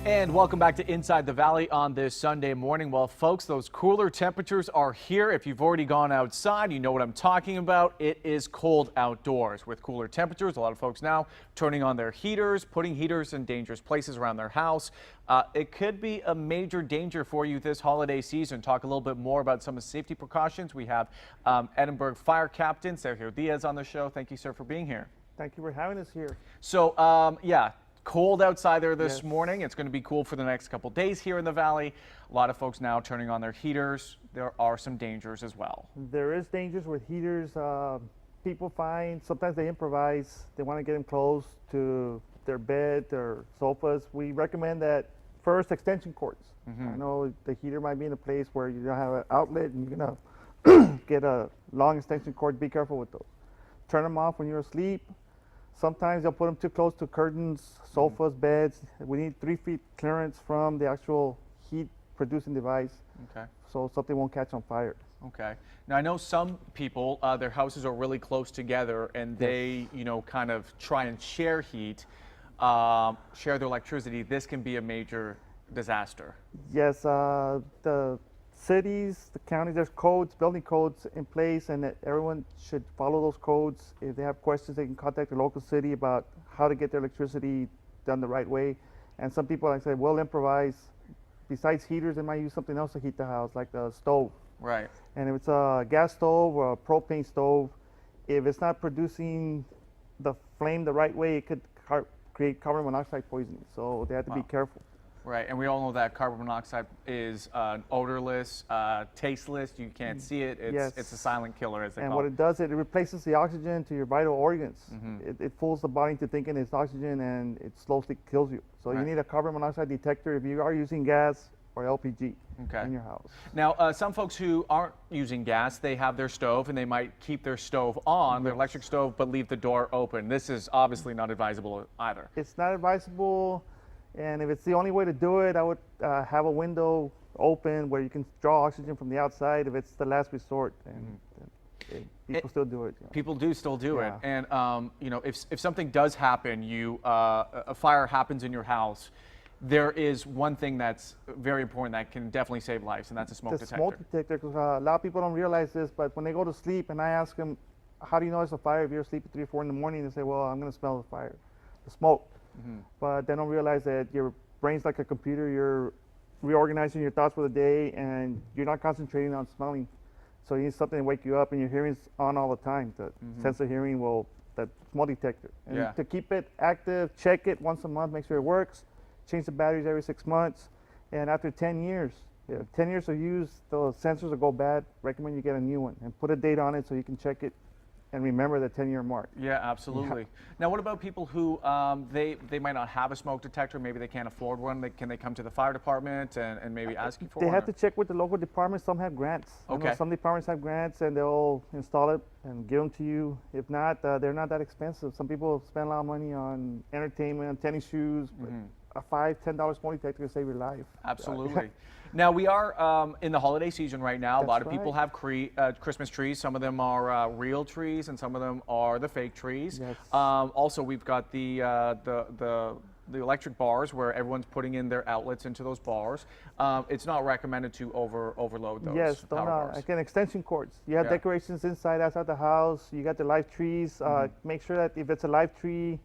And welcome back to Inside the Valley on this Sunday morning. Well, folks, those cooler temperatures are here. If you've already gone outside, you know what I'm talking about. It is cold outdoors. With cooler temperatures, a lot of folks now turning on their heaters, putting heaters in dangerous places around their house. It could be a major danger for you this holiday season. Talk a little bit more about some of the safety precautions. We have Edinburgh Fire Captain Sergio Diaz on the show. Thank you, sir, for being here. Thank you for having us here. So, yeah. Cold outside there this morning. It's going to be cool for the next couple days here in the valley. A lot of folks now turning on their heaters. There are some dangers as well. There is dangers with heaters. People find sometimes they improvise. They want to get them close to their bed or sofas. We recommend that first extension cords. I know the heater might be in a place where you don't have an outlet and you're gonna get a long extension cord. Be careful with those. Turn them off when you're asleep. Sometimes they'll put them too close to curtains, sofas, beds. We need 3 feet clearance from the actual heat producing device. Okay. So something won't catch on fire. Okay. Now I know some people, their houses are really close together and they, you know, kind of try and share heat, share their electricity. This can be a major disaster. Yes, the cities, the counties, there's codes, building codes in place, and that everyone should follow those codes. If they have questions, they can contact the local city about how to get their electricity done the right way. And some people, like I said, will improvise. Besides heaters, they might use something else to heat the house, like the stove. Right. And if it's a gas stove or a propane stove, if it's not producing the flame the right way, it could create carbon monoxide poisoning. So they have to be careful. Right, and we all know that carbon monoxide is odorless, tasteless. You can't see it. It's a silent killer, as they call it. And what it does, it replaces the oxygen to your vital organs. It fools the body into thinking it's oxygen, and it slowly kills you. So you need a carbon monoxide detector if you are using gas or LPG in your house. Now, some folks who aren't using gas, they have their stove, and they might keep their stove on, their electric stove, but leave the door open. This is obviously not advisable either. It's not advisable. And if it's the only way to do it, I would have a window open where you can draw oxygen from the outside if it's the last resort. And people still do it. People do still do it. And you know, if something does happen, a fire happens in your house, there is one thing that's very important that can definitely save lives, and that's a smoke detector. Smoke detector, because a lot of people don't realize this, but when they go to sleep and I ask them, how do you know it's a fire if you're asleep at 3 or 4 in the morning? They say, well, I'm going to smell the fire, the smoke. But they don't realize that your brain's like a computer. You're reorganizing your thoughts for the day, and you're not concentrating on smelling. So you need something to wake you up, and your hearing's on all the time. The sense of hearing that smoke detector. And to keep it active, check it once a month, make sure it works. Change the batteries every 6 months. And after 10 years, 10 years of use, the sensors will go bad. Recommend you get a new one and put a date on it so you can check it and remember the 10-year mark. Yeah, absolutely. Now, what about people who they might not have a smoke detector? Maybe they can't afford one. Can they come to the fire department and maybe ask you for one? They have to check with the local departments. Some have grants. Okay. Some departments have grants, and they'll install it and give them to you. If not, they're not that expensive. Some people spend a lot of money on entertainment, tennis shoes. But a $5, $10 smoke detector can save your life. Absolutely. Now, we are in the holiday season right now. A lot of people have Christmas trees. Some of them are real trees, and some of them are the fake trees. Also, we've got the electric bars where everyone's putting in their outlets into those bars. It's not recommended to overload those power bars. Again, extension cords. You have decorations inside, outside the house. You got the live trees. Make sure that if it's a live tree,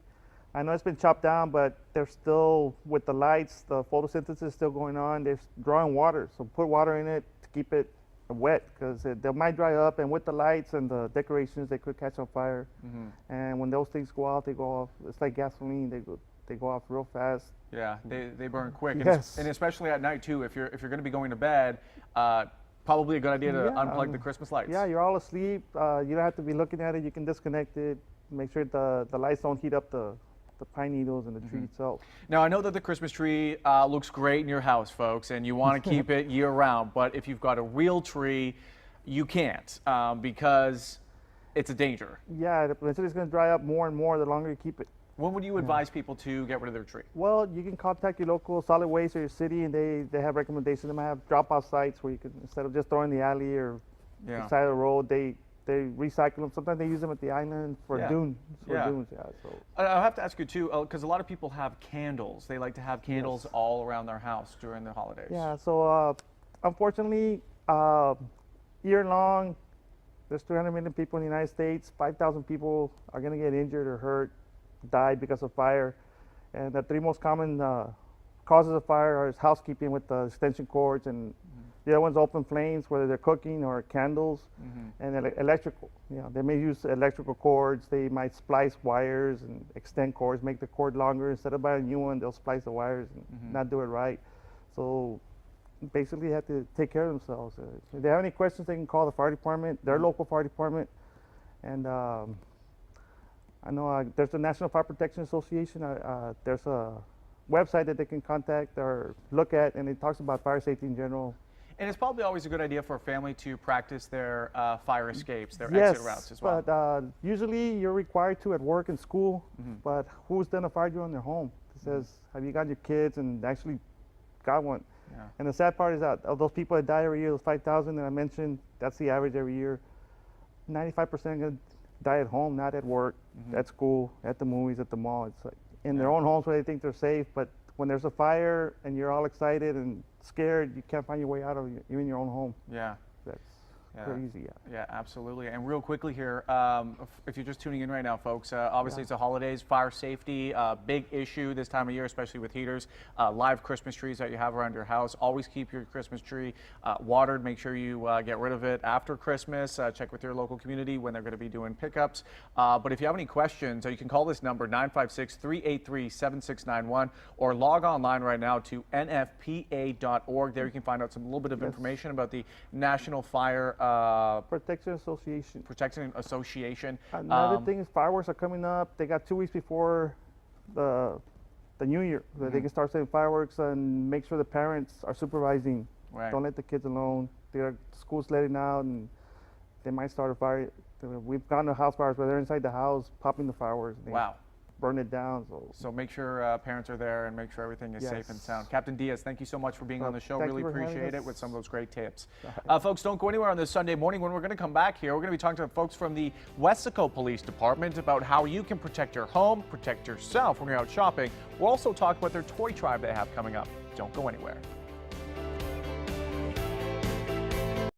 I know it's been chopped down, but they're still, with the lights, the photosynthesis is still going on. They're drawing water, so put water in it to keep it wet, because they might dry up, and with the lights and the decorations, they could catch on fire. And when those things go off, they go off. It's like gasoline. They go off real fast. Yeah, they burn quick. And especially at night too. If you're going to be going to bed, probably a good idea to unplug the Christmas lights. Yeah, you're all asleep. You don't have to be looking at it. You can disconnect it. Make sure the lights don't heat up the pine needles and the tree itself. Now, I know that the Christmas tree looks great in your house, folks, and you want to keep it year-round, but if you've got a real tree, you can't because it's a danger. Yeah, eventually it's going to dry up more and more the longer you keep it. When would you advise people to get rid of their tree? Well, you can contact your local solid waste or your city, and they have recommendations. They might have drop-off sites where you can, instead of just throwing in the alley or the side of the road, they they recycle them. Sometimes they use them at the island for Yeah. dunes. Yeah. Dunes, yeah. So I have to ask you too, because a lot of people have candles. They like to have candles Yes. all around their house during the holidays. yeah. So unfortunately, year long, there's 300 million people in the United States. 5,000 people are going to get injured or hurt, die because of fire. And the three most common causes of fire are housekeeping with the extension cords, and the other one's open flames, whether they're cooking or candles, and electrical. They may use electrical cords. They might splice wires and extend cords, make the cord longer. Instead of buying a new one, they'll splice the wires and not do it right. So basically, they have to take care of themselves. If they have any questions, they can call the fire department, their local fire department, and I know there's the National Fire Protection Association. There's a website that they can contact or look at, and it talks about fire safety in general. And it's probably always a good idea for a family to practice their fire escapes, their Yes, exit routes as well. but usually you're required to at work and school. But who's done a fire drill in their home? It says, have you got your kids and actually got one? Yeah. And the sad part is that of those people that die every year, those 5,000 that I mentioned, that's the average every year. 95% are going to die at home, not at work, at school, at the movies, at the mall. It's like in their own homes where they think they're safe, but when there's a fire and you're all excited and scared, you can't find your way out of even your own home. Yeah. That's Yeah. crazy. Yeah, absolutely. And real quickly here, if you're just tuning in right now, folks, obviously it's the holidays, fire safety, big issue this time of year, especially with heaters. Live Christmas trees that you have around your house. Always keep your Christmas tree watered. Make sure you get rid of it after Christmas. Check with your local community when they're going to be doing pickups. But if you have any questions, you can call this number 956-383-7691 or log online right now to nfpa.org. There you can find out some little bit of information about the National Fire Protection Association. Protection Association. Another thing is fireworks are coming up. They got 2 weeks before the new year. So they can start setting fireworks and make sure the parents are supervising. Right. Don't let the kids alone. School's letting out and they might start a fire. We've gone to house fires where they're inside the house popping the fireworks. They Wow. burn it down. So make sure parents are there and make sure everything is safe and Yes. sound. Captain Diaz, thank you so much for being on the show. Thank Really you for having appreciate it us. with some of those great tips. Folks, don't go anywhere on this Sunday morning. When we're going to come back here, we're going to be talking to folks from the Wesco Police Department about how you can protect your home, protect yourself when you're out shopping. We'll also talk about their toy drive they have coming up. Don't go anywhere.